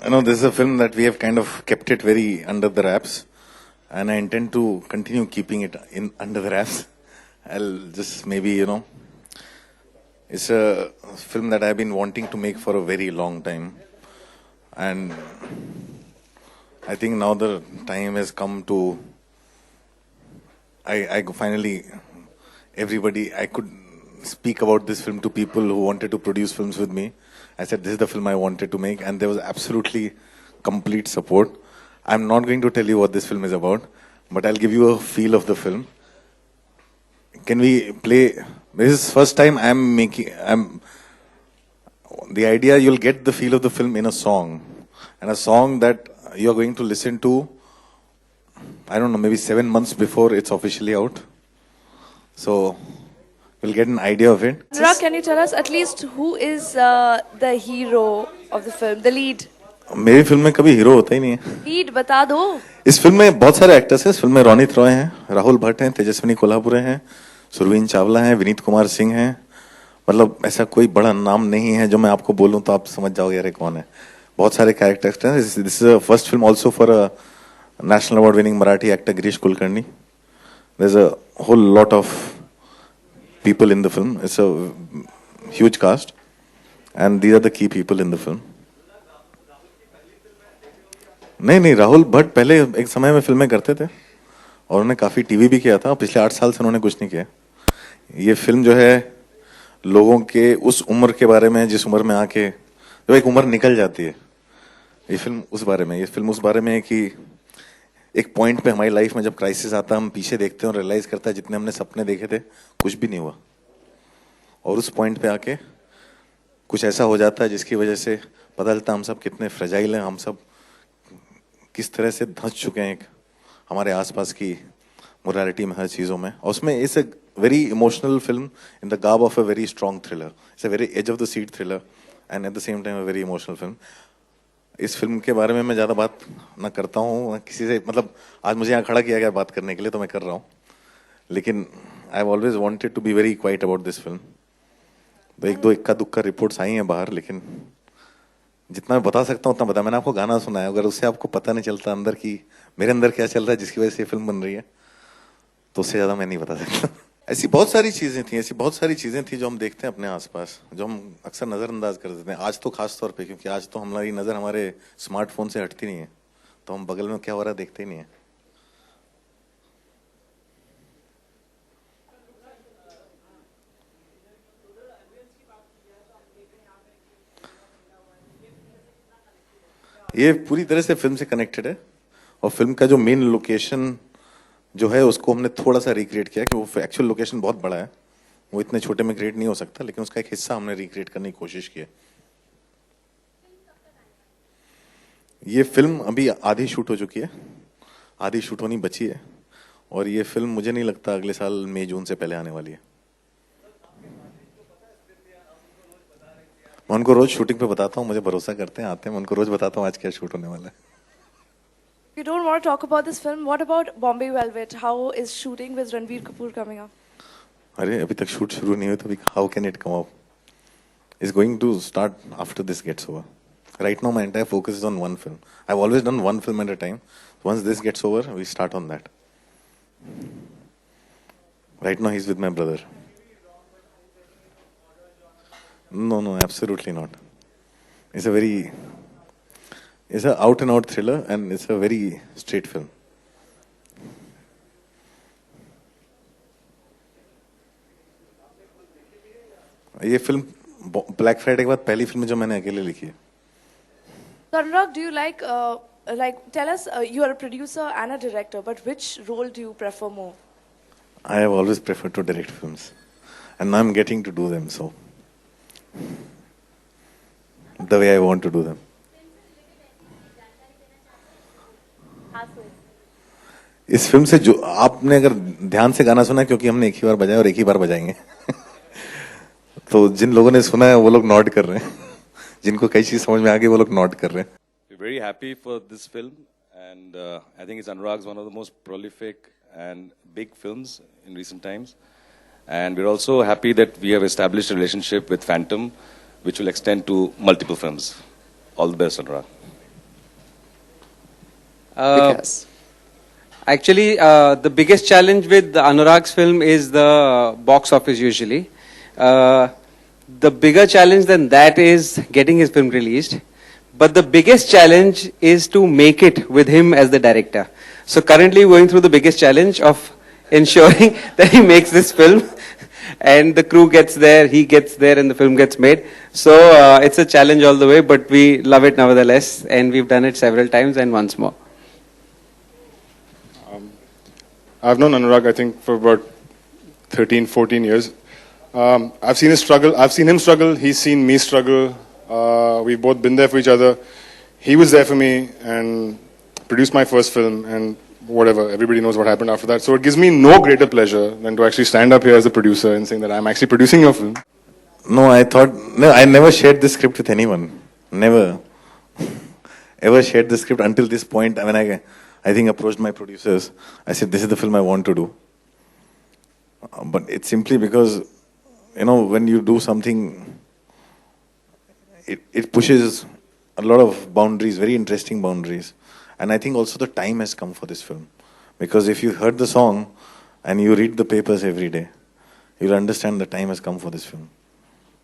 I know this is a film that we have kind of kept it very under the wraps, and I intend to continue keeping it in under the wraps. I'll just maybe, it's a film that I've been wanting to make for a very long time, and I think now the time has come to. I finally, I could speak about this film to people who wanted to produce films with me. I said, this is the film I wanted to make, and there was absolutely complete support. I'm not going to tell you what this film is about, but I'll give you a feel of the film. Can we play? This is first time the idea you'll get the feel of the film in a song, and a song that you're going to listen to, I don't know, maybe 7 months before it's officially out. So we'll get an idea of it. Anurag, can you tell us at least who is the hero of the film, the lead? मेरी film में कभी hero होता ही नहीं है. Lead बता दो. इस film में बहुत सारे एक्टर्स हैं. इस फिल्म में रोनित रॉय हैं, राहुल भट्ट हैं, तेजस्विनी कोल्हापुरे हैं, सुरवीन चावला हैं, विनीत कुमार सिंह हैं. मतलब ऐसा कोई बड़ा नाम नहीं है जो मैं आपको बोलूं तो आप समझ जाओगे यार कौन है. बहुत सारे कैरेक्टर्स हैं. This is first film also for a national award winning Marathi actor Girish Kulkarni. There is a whole lot of people in the film. It's a huge cast, and these are the key people in the film. नहीं, राहुल भट्ट पहले एक समय में फिल्में करते थे और उन्होंने काफी टीवी भी किया था. पिछले 8 साल से उन्होंने कुछ नहीं किया. ये फिल्म जो है लोगों के उस उम्र के बारे में, जिस उम्र में आके जो एक उम्र निकल जाती है, ये फिल्म उस बारे में है कि एक पॉइंट पे हमारी लाइफ में जब क्राइसिस आता है, हम पीछे देखते हैं और रियलाइज करते हैं जितने हमने सपने देखे थे कुछ भी नहीं हुआ, और उस पॉइंट पे आके कुछ ऐसा हो जाता है जिसकी वजह से पता चलता है हम सब कितने फ्रेजाइल हैं, हम सब किस तरह से धंस चुके हैं हमारे आसपास की मोरालिटी में, हर चीज़ों में. और उसमें it's a very emotional film in the garb of a very strong thriller. It's a very edge of the seat thriller and at the same time a very emotional film. इस film के बारे में मैं ज़्यादा बात ना करता हूँ किसी से. मतलब आज मुझे यहाँ खड़ा किया गया बात करने के लिए तो मैं कर रहा हूँ, लेकिन I have always wanted to be very quiet about this film. तो एक दो इक्का दुक्का रिपोर्ट्स आई हैं बाहर, लेकिन जितना मैं बता सकता हूँ उतना बता. मैंने आपको गाना सुनाया, अगर उससे आपको पता नहीं चलता अंदर की मेरे अंदर क्या चल रहा है जिसकी वजह से ये फिल्म बन रही है, तो उससे ज़्यादा मैं नहीं बता सकता. ऐसी बहुत सारी चीज़ें थी जो हम देखते हैं अपने आसपास, जो हम अक्सर नज़रअंदाज कर देते हैं. आज तो खास तौर पे, क्योंकि आज तो हमारी नज़र हमारे स्मार्टफोन से हटती नहीं है, तो हम बगल में क्या हो रहा है देखते ही नहीं है. ये पूरी तरह से फिल्म से कनेक्टेड है, और फिल्म का जो मेन लोकेशन जो है उसको हमने थोड़ा सा रिक्रिएट किया, कि वो एक्चुअल लोकेशन बहुत बड़ा है, वो इतने छोटे में क्रिएट नहीं हो सकता, लेकिन उसका एक हिस्सा हमने रिक्रिएट करने की कोशिश की है. ये फिल्म अभी आधी शूट हो चुकी है, आधी शूट होनी बची है, और ये फिल्म मुझे नहीं लगता अगले साल मई जून से पहले आने वाली है. मैं उनको रोज शूटिंग पे बताता हूँ, मुझे भरोसा करते हैं, आते हैं, मैं उनको रोज बताता हूँ आज क्या शूट होने वाला है. You don't want to talk about this film. What about Bombay Velvet? How is shooting with Ranbir Kapoor coming up? अरे अभी तक शूट शुरू नहीं हुई तो अभी how can it come up? It's going to start after this gets over. Right now my entire focus is on one film. I've always done one film at a time. Once this gets over, we start on that. Right now he's with my brother. No, absolutely not. It's a out and out thriller, and it's a very straight film. ये film black Friday के बाद पहली film जो मैंने अकेले लिखी है. So, Anurag, do you tell us, you are a producer and a director, but which role do you prefer more? I have always preferred to direct films, and now I'm getting to do them, so the way I want to do them. इस film से जो आपने अगर ध्यान से गाना सुना, क्योंकि हमने एक ही बार बजाया और एक ही बार बजाएंगे तो जिन लोगों ने सुना है वो लोग नॉट कर रहे हैं, जिनको कई चीज समझ में आ गई वो लोग नॉट कर रहे हैं. We're very happy for this film, and I think it's Anurag's one of the most prolific and big films in recent times. And we're also happy that we have established a relationship with Phantom, which will extend to multiple films. All the best, Anurag. Because Actually, the biggest challenge with Anurag's film is the box office usually. The bigger challenge than that is getting his film released. But the biggest challenge is to make it with him as the director. So currently going through the biggest challenge of ensuring that he makes this film and the crew gets there, he gets there and the film gets made. So it's a challenge all the way, but we love it nevertheless and we've done it several times and once more. I've known Anurag, I think, for about 13, 14 years. I've seen his struggle. I've seen him struggle. He's seen me struggle. We've both been there for each other. He was there for me and produced my first film and whatever. Everybody knows what happened after that. So it gives me no greater pleasure than to actually stand up here as a producer and saying that I'm actually producing your film. No, I never shared the script with anyone. Never. Ever shared the script until this point when I think approached my producers. I said, this is the film I want to do. But it's simply because, when you do something, it pushes a lot of boundaries, very interesting boundaries. And I think also the time has come for this film. Because if you heard the song and you read the papers every day, you'll understand the time has come for this film.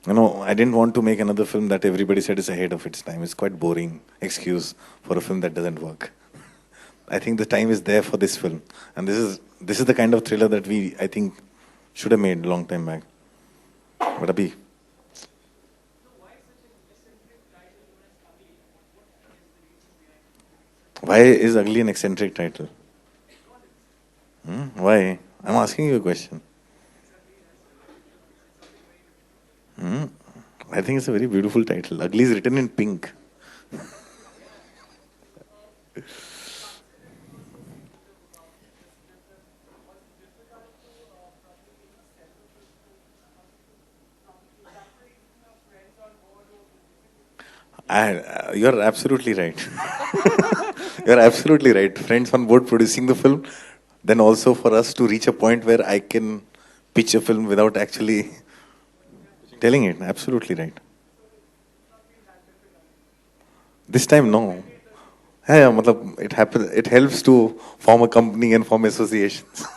I didn't want to make another film that everybody said is ahead of its time. It's quite boring excuse for a film that doesn't work. I think the time is there for this film. And this is the kind of thriller that I think, should have made a long time back. But Abhi. Why is Ugly an eccentric title? Why? I'm asking you a question. I think it's a very beautiful title. Ugly is written in pink. You're absolutely right. You're absolutely right. Friends on board producing the film, then also for us to reach a point where I can pitch a film without actually telling it. Absolutely right. This time, no. It happens. It helps to form a company and form associations.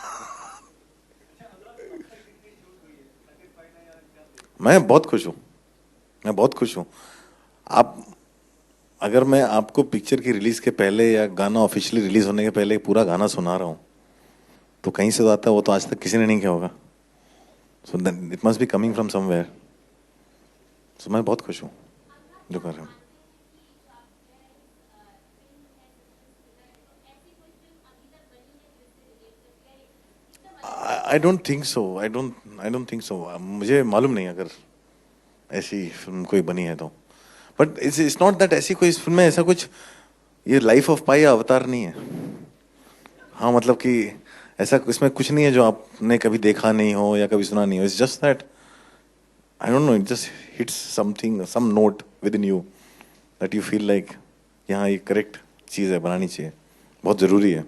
मैं बहुत खुश हूँ अगर मैं आपको picture की release के पहले या गाना ऑफिशियली रिलीज होने के पहले पूरा गाना सुना रहा हूँ तो कहीं से तो आता है वो तो आज तक किसी ने नहीं किया होगा so it must be coming from somewhere so मैं बहुत खुश हूँ जो कर रहा हूँ I don't think so I don't think so मुझे मालूम नहीं अगर ऐसी फिल्म कोई बनी है तो बट इट्स नॉट दैट ऐसी कोई इस फिल्म में ऐसा कुछ ये लाइफ ऑफ पाई अवतार नहीं है हाँ मतलब कि ऐसा इसमें कुछ नहीं है जो आपने कभी देखा नहीं हो या कभी सुना नहीं हो it's just that I don't know it just hits something some note within you that you feel like यहाँ ये करेक्ट चीज़ है बनानी चाहिए बहुत ज़रूरी है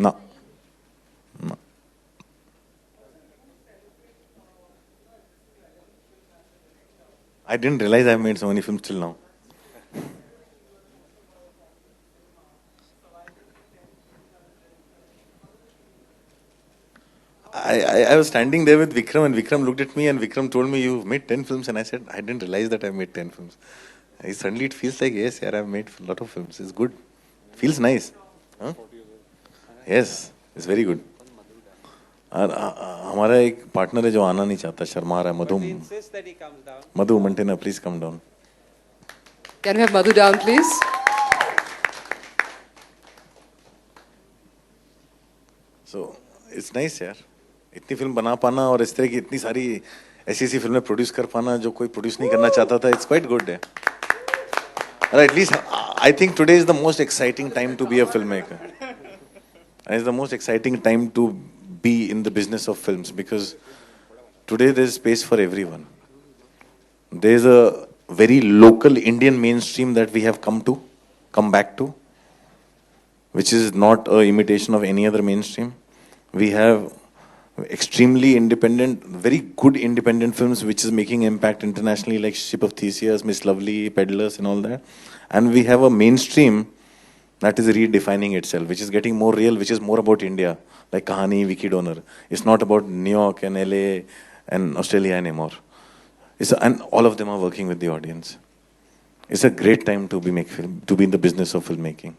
ना I didn't realize I've made so many films till now. I was standing there with Vikram and Vikram looked at me and Vikram told me you've made 10 films and I said I didn't realize that I've made 10 films. Suddenly it feels like yes, yeah, I've made a lot of films. It's good. Feels nice. Huh? Yes, it's very good. और हमारा एक partner है जो आना नहीं चाहता शर्मा रहा है Madhu Mantena please come down can we have Madhu down, please? So it's nice यार इतनी फिल्म बना पाना और इस तरह की इतनी सारी ऐसी फिल्में प्रोड्यूस कर पाना जो कोई प्रोड्यूस नहीं करना चाहता था इट्स क्वाइट गुड है और at least I think today is the most exciting time to be a film maker is the most exciting time to be in the business of films because today there's space for everyone. There's a very local Indian mainstream that we have come back to, which is not a imitation of any other mainstream. We have extremely independent, very good independent films which is making impact internationally, like Ship of Theseus, Miss Lovely, Peddlers, and all that. And we have a mainstream that is redefining itself, which is getting more real, which is more about India, like Kahani, Vicky Donor. It's not about New York and LA and Australia anymore. And all of them are working with the audience. It's a great time to be in the business of filmmaking.